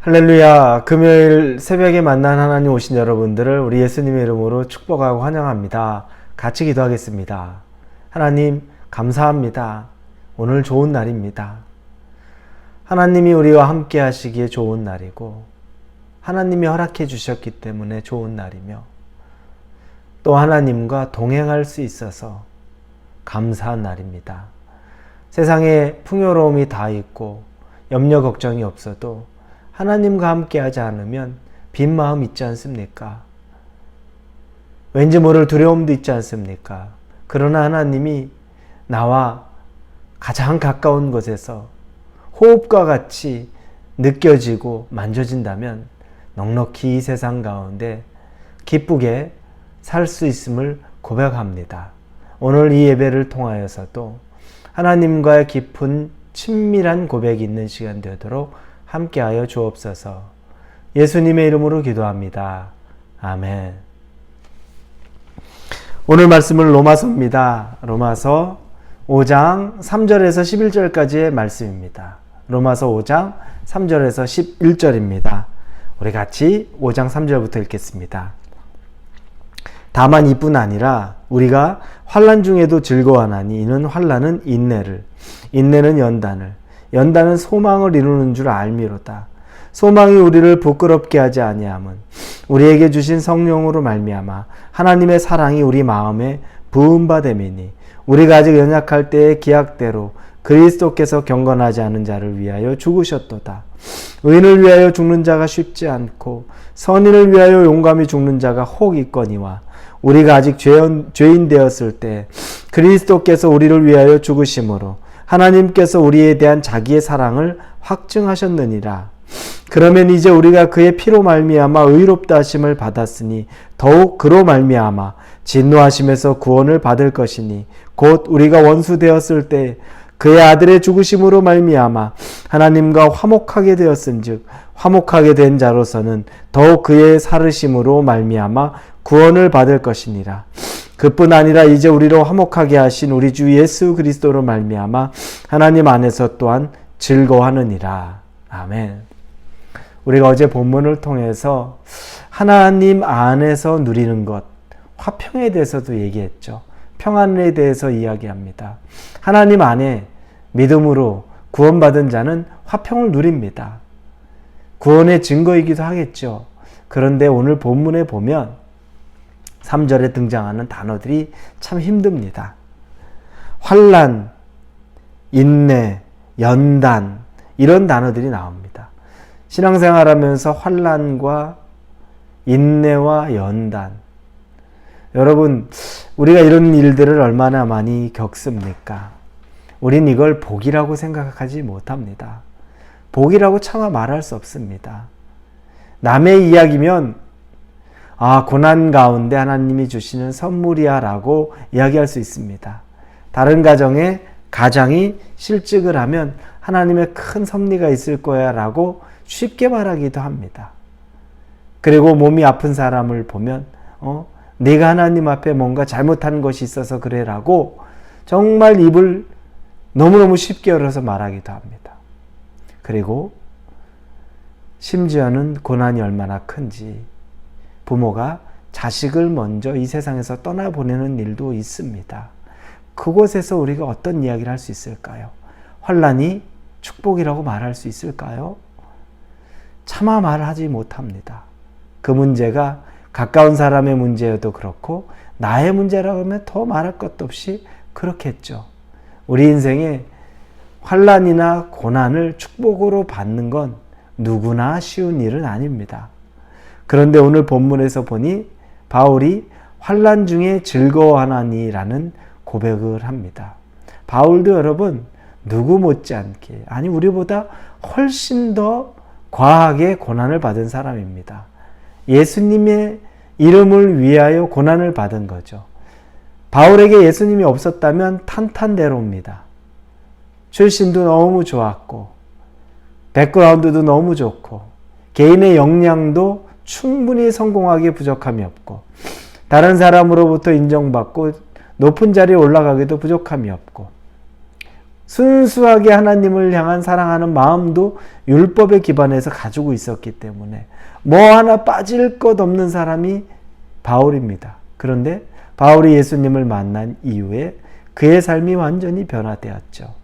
할렐루야. 금요일 새벽에 만난 하나님 오신 여러분들을 우리 예수님의 이름으로 축복하고 환영합니다. 같이 기도하겠습니다. 하나님 감사합니다. 오늘 좋은 날입니다. 하나님이 우리와 함께 하시기에 좋은 날이고 하나님이 허락해 주셨기 때문에 좋은 날이며 또 하나님과 동행할 수 있어서 감사한 날입니다. 세상에 풍요로움이 다 있고 염려 걱정이 없어도 하나님과 함께 하지 않으면 빈 마음 있지 않습니까? 왠지 모를 두려움도 있지 않습니까? 그러나 하나님이 나와 가장 가까운 곳에서 호흡과 같이 느껴지고 만져진다면 넉넉히 이 세상 가운데 기쁘게 살 수 있음을 고백합니다. 오늘 이 예배를 통하여서도 하나님과의 깊은 친밀한 고백이 있는 시간 되도록 함께하여 주옵소서. 예수님의 이름으로 기도합니다. 아멘. 오늘 말씀은 로마서입니다. 로마서 5장 3절에서 11절까지의 말씀입니다. 로마서 5장 3절에서 11절입니다. 우리 같이 5장 3절부터 읽겠습니다. 다만 이뿐 아니라 우리가 환난 중에도 즐거워하나니 이는 환난은 인내를, 인내는 연단을, 연단은 소망을 이루는 줄 알미로다. 소망이 우리를 부끄럽게 하지 아니함은 우리에게 주신 성령으로 말미암아 하나님의 사랑이 우리 마음에 부은 바 됨이니 우리가 아직 연약할 때의 기약대로 그리스도께서 경건하지 않은 자를 위하여 죽으셨도다. 의인을 위하여 죽는 자가 쉽지 않고 선인을 위하여 용감히 죽는 자가 혹 있거니와 우리가 아직 죄인 되었을 때 그리스도께서 우리를 위하여 죽으심으로 하나님께서 우리에 대한 자기의 사랑을 확증하셨느니라. 그러면 이제 우리가 그의 피로 말미암아 의롭다 하심을 받았으니 더욱 그로 말미암아 진노하심에서 구원을 받을 것이니 곧 우리가 원수 되었을 때 그의 아들의 죽으심으로 말미암아 하나님과 화목하게 되었은즉 화목하게 된 자로서는 더욱 그의 살으심으로 말미암아 구원을 받을 것이니라. 그뿐 아니라 이제 우리로 화목하게 하신 우리 주 예수 그리스도로 말미암아 하나님 안에서 또한 즐거워하느니라. 아멘. 우리가 어제 본문을 통해서 하나님 안에서 누리는 것, 화평에 대해서도 얘기했죠. 평안에 대해서 이야기합니다. 하나님 안에 믿음으로 구원받은 자는 화평을 누립니다. 구원의 증거이기도 하겠죠. 그런데 오늘 본문에 보면 3절에 등장하는 단어들이 참 힘듭니다. 환난, 인내, 연단 이런 단어들이 나옵니다. 신앙생활하면서 환난과 인내와 연단, 여러분 우리가 이런 일들을 얼마나 많이 겪습니까? 우린 이걸 복이라고 생각하지 못합니다. 복이라고 차마 말할 수 없습니다. 남의 이야기면 고난 가운데 하나님이 주시는 선물이야 라고 이야기할 수 있습니다. 다른 가정에 가장이 실직을 하면 하나님의 큰 섭리가 있을 거야 라고 쉽게 말하기도 합니다. 그리고 몸이 아픈 사람을 보면 네가 하나님 앞에 뭔가 잘못한 것이 있어서 그래 라고 정말 입을 너무너무 쉽게 열어서 말하기도 합니다. 그리고 심지어는 고난이 얼마나 큰지 부모가 자식을 먼저 이 세상에서 떠나보내는 일도 있습니다. 그곳에서 우리가 어떤 이야기를 할 수 있을까요? 환난이 축복이라고 말할 수 있을까요? 차마 말하지 못합니다. 그 문제가 가까운 사람의 문제여도 그렇고 나의 문제라고 하면 더 말할 것도 없이 그렇겠죠. 우리 인생에 환난이나 고난을 축복으로 받는 건 누구나 쉬운 일은 아닙니다. 그런데 오늘 본문에서 보니 바울이 환난 중에 즐거워하나니라는 고백을 합니다. 바울도 여러분 누구 못지않게 아니 우리보다 훨씬 더 과하게 고난을 받은 사람입니다. 예수님의 이름을 위하여 고난을 받은 거죠. 바울에게 예수님이 없었다면 탄탄대로입니다. 출신도 너무 좋았고 백그라운드도 너무 좋고 개인의 역량도 충분히 성공하기에 부족함이 없고 다른 사람으로부터 인정받고 높은 자리에 올라가기도 부족함이 없고 순수하게 하나님을 향한 사랑하는 마음도 율법에 기반해서 가지고 있었기 때문에 뭐 하나 빠질 것 없는 사람이 바울입니다. 그런데 바울이 예수님을 만난 이후에 그의 삶이 완전히 변화되었죠.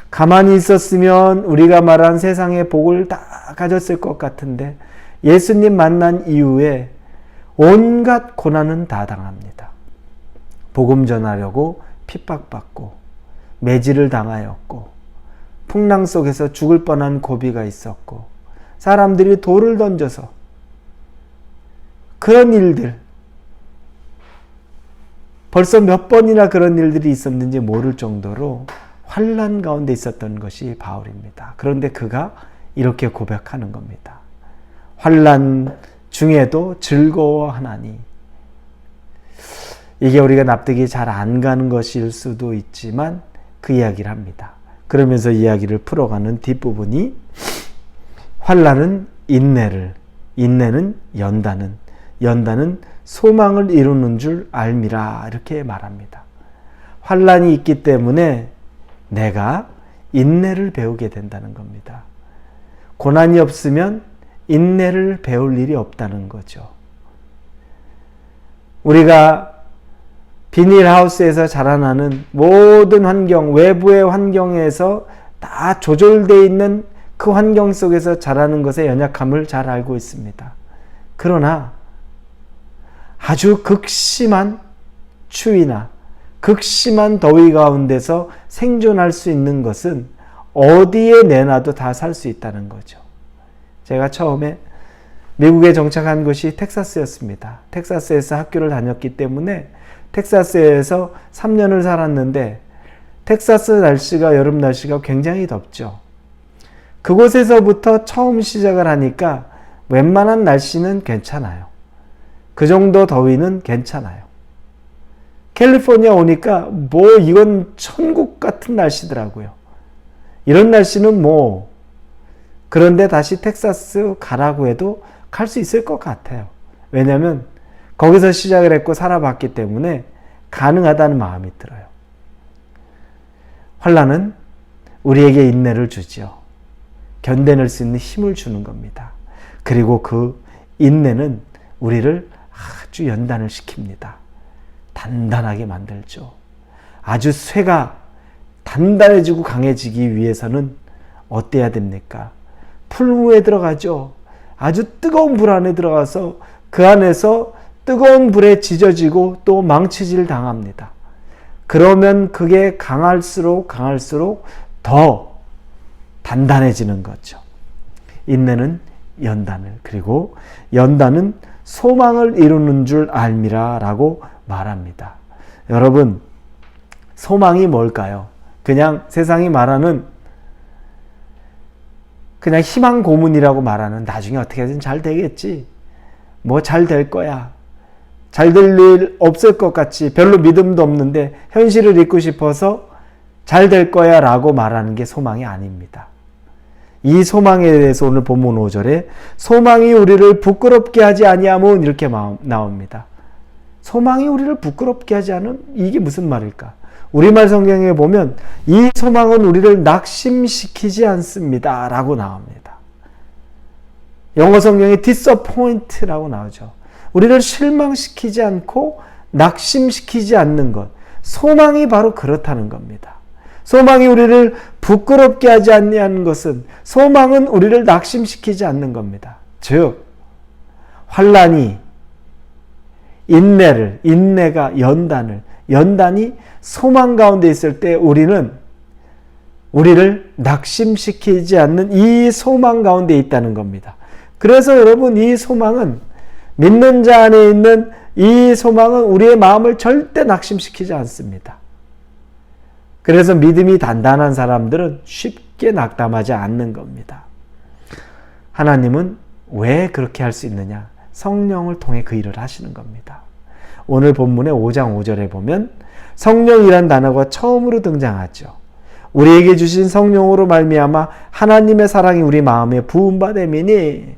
가만히 있었으면 우리가 말한 세상의 복을 다 가졌을 것 같은데 예수님 만난 이후에 온갖 고난은 다 당합니다. 복음 전하려고 핍박받고 매질을 당하였고 풍랑 속에서 죽을 뻔한 고비가 있었고 사람들이 돌을 던져서 그런 일들 벌써 몇 번이나 그런 일들이 있었는지 모를 정도로 환난 가운데 있었던 것이 바울입니다. 그런데 그가 이렇게 고백하는 겁니다. 환난 중에도 즐거워하나니. 이게 우리가 납득이 잘 안 가는 것일 수도 있지만 그 이야기를 합니다. 그러면서 이야기를 풀어가는 뒷부분이 환난은 인내를, 인내는 연단은, 연단은 소망을 이루는 줄 알미라 이렇게 말합니다. 환난이 있기 때문에 내가 인내를 배우게 된다는 겁니다. 고난이 없으면 인내를 배울 일이 없다는 거죠. 우리가 비닐하우스에서 자라나는 모든 환경, 외부의 환경에서 다 조절되어 있는 그 환경 속에서 자라는 것의 연약함을 잘 알고 있습니다. 그러나 아주 극심한 추위나 극심한 더위 가운데서 생존할 수 있는 것은 어디에 내놔도 다 살 수 있다는 거죠. 제가 처음에 미국에 정착한 곳이 텍사스였습니다. 텍사스에서 학교를 다녔기 때문에 텍사스에서 3년을 살았는데 텍사스 날씨가 여름 날씨가 굉장히 덥죠. 그곳에서부터 처음 시작을 하니까 웬만한 날씨는 괜찮아요. 그 정도 더위는 괜찮아요. 캘리포니아 오니까 뭐 이건 천국 같은 날씨더라고요. 이런 날씨는 뭐 그런데 다시 텍사스 가라고 해도 갈 수 있을 것 같아요. 왜냐하면 거기서 시작을 했고 살아봤기 때문에 가능하다는 마음이 들어요. 환난은 우리에게 인내를 주죠. 견뎌낼 수 있는 힘을 주는 겁니다. 그리고 그 인내는 우리를 아주 연단을 시킵니다. 단단하게 만들죠. 아주 쇠가 단단해지고 강해지기 위해서는 어때야 됩니까? 풀무에 들어가죠. 아주 뜨거운 불 안에 들어가서 그 안에서 뜨거운 불에 지져지고 또 망치질 당합니다. 그러면 그게 강할수록 더 단단해지는 거죠. 인내는 연단을, 그리고 연단은 소망을 이루는 줄 알미라 라고 말합니다. 여러분, 소망이 뭘까요? 그냥 세상이 말하는 그냥 희망 고문이라고 말하는 나중에 어떻게든 잘 되겠지. 뭐 잘 될 거야. 잘 될 일 없을 것 같지. 별로 믿음도 없는데 현실을 잊고 싶어서 잘 될 거야 라고 말하는 게 소망이 아닙니다. 이 소망에 대해서 오늘 본문 5절에 소망이 우리를 부끄럽게 하지 아니하면 이렇게 나옵니다. 소망이 우리를 부끄럽게 하지 않은 이게 무슨 말일까? 우리말 성경에 보면 이 소망은 우리를 낙심시키지 않습니다 라고 나옵니다. 영어 성경에 disappoint라고 나오죠. 우리를 실망시키지 않고 낙심시키지 않는 것. 소망이 바로 그렇다는 겁니다. 소망이 우리를 부끄럽게 하지 않는 것은 소망은 우리를 낙심시키지 않는 겁니다. 즉 환난이 인내가 연단이 소망 가운데 있을 때 우리를 낙심시키지 않는 이 소망 가운데 있다는 겁니다. 그래서 여러분, 이 소망은 믿는 자 안에 있는 이 소망은 우리의 마음을 절대 낙심시키지 않습니다. 그래서 믿음이 단단한 사람들은 쉽게 낙담하지 않는 겁니다. 하나님은 왜 그렇게 할 수 있느냐? 성령을 통해 그 일을 하시는 겁니다. 오늘 본문의 5장 5절에 보면 성령이란 단어가 처음으로 등장하죠. 우리에게 주신 성령으로 말미암아 하나님의 사랑이 우리 마음에 부음받음이니,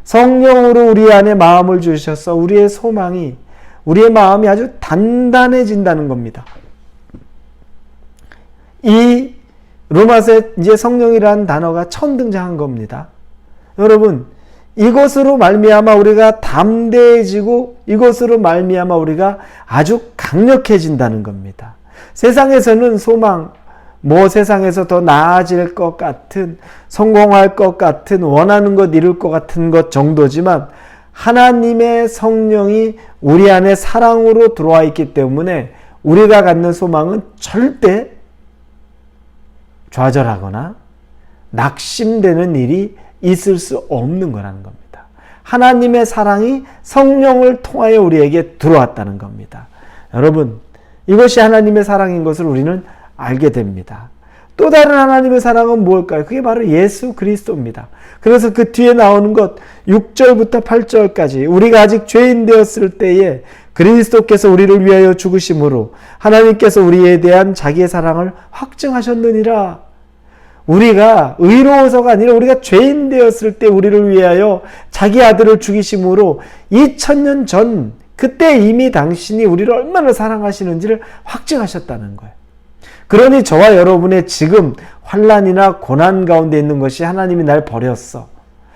성령으로 우리 안에 마음을 주셔서 우리의 소망이, 우리의 마음이 아주 단단해진다는 겁니다. 이 로마서에 이제 성령이라는 단어가 처음 등장한 겁니다. 여러분, 이것으로 말미암아 우리가 담대해지고 이것으로 말미암아 우리가 아주 강력해진다는 겁니다. 세상에서는 소망, 세상에서 더 나아질 것 같은, 성공할 것 같은, 원하는 것 이룰 것 같은 것 정도지만 하나님의 성령이 우리 안에 사랑으로 들어와 있기 때문에 우리가 갖는 소망은 절대 좌절하거나 낙심되는 일이 있을 수 없는 거라는 겁니다. 하나님의 사랑이 성령을 통하여 우리에게 들어왔다는 겁니다. 여러분, 이것이 하나님의 사랑인 것을 우리는 알게 됩니다. 또 다른 하나님의 사랑은 무엇일까요? 그게 바로 예수 그리스도입니다. 그래서 그 뒤에 나오는 것 6절부터 8절까지 우리가 아직 죄인 되었을 때에 그리스도께서 우리를 위하여 죽으심으로 하나님께서 우리에 대한 자기의 사랑을 확증하셨느니라. 우리가 의로워서가 아니라 우리가 죄인 되었을 때 우리를 위하여 자기 아들을 죽이심으로 2000년 전 그때 이미 당신이 우리를 얼마나 사랑하시는지를 확증하셨다는 거예요. 그러니 저와 여러분의 지금 환난이나 고난 가운데 있는 것이 하나님이 날 버렸어,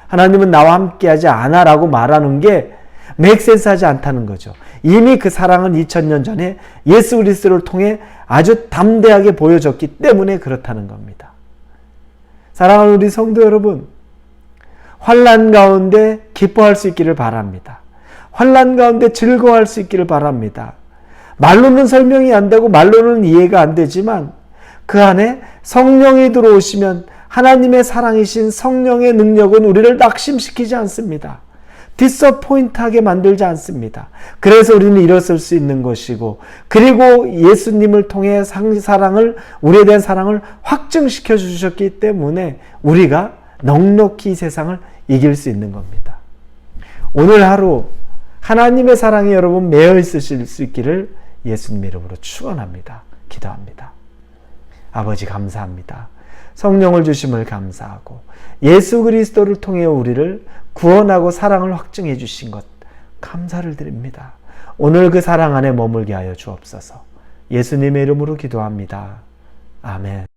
하나님은 나와 함께하지 않아 라고 말하는 게 맥센스하지 않다는 거죠. 이미 그 사랑은 2000년 전에 예수 그리스도를 통해 아주 담대하게 보여졌기 때문에 그렇다는 겁니다. 사랑하는 우리 성도 여러분, 환난 가운데 기뻐할 수 있기를 바랍니다. 환난 가운데 즐거워할 수 있기를 바랍니다. 말로는 설명이 안 되고 말로는 이해가 안 되지만 그 안에 성령이 들어오시면 하나님의 사랑이신 성령의 능력은 우리를 낙심시키지 않습니다. 디서포인트하게 만들지 않습니다. 그래서 우리는 일어설 수 있는 것이고, 그리고 예수님을 통해 사랑을, 우리에 대한 사랑을 확증시켜 주셨기 때문에 우리가 넉넉히 이 세상을 이길 수 있는 겁니다. 오늘 하루 하나님의 사랑이 여러분 매여 있으실 수 있기를 예수님 이름으로 축원합니다. 기도합니다. 아버지 감사합니다. 성령을 주심을 감사하고 예수 그리스도를 통해 우리를 구원하고 사랑을 확증해 주신 것 감사를 드립니다. 오늘 그 사랑 안에 머물게 하여 주옵소서. 예수님의 이름으로 기도합니다. 아멘.